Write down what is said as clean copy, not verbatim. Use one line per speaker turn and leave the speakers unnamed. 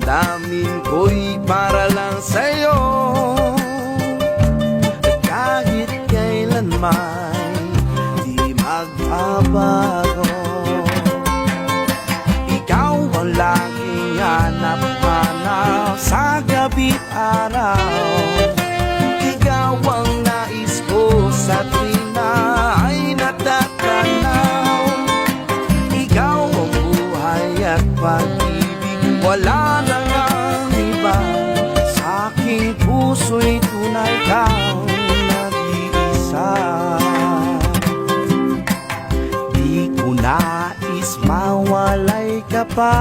damdamin ko'y para lang sa'yo. At kahit kailanman di magbabago, ikaw ang laging hanap-hanap sa gabi't araw. Ikaw ang nais ko sa tuwing na ay natatanaw. Ikaw ang buhay at pag-ibig, wala na ngang iba. Sa aking puso'y tunay kang nag-iisa. Di ko nais mawalay ka pa.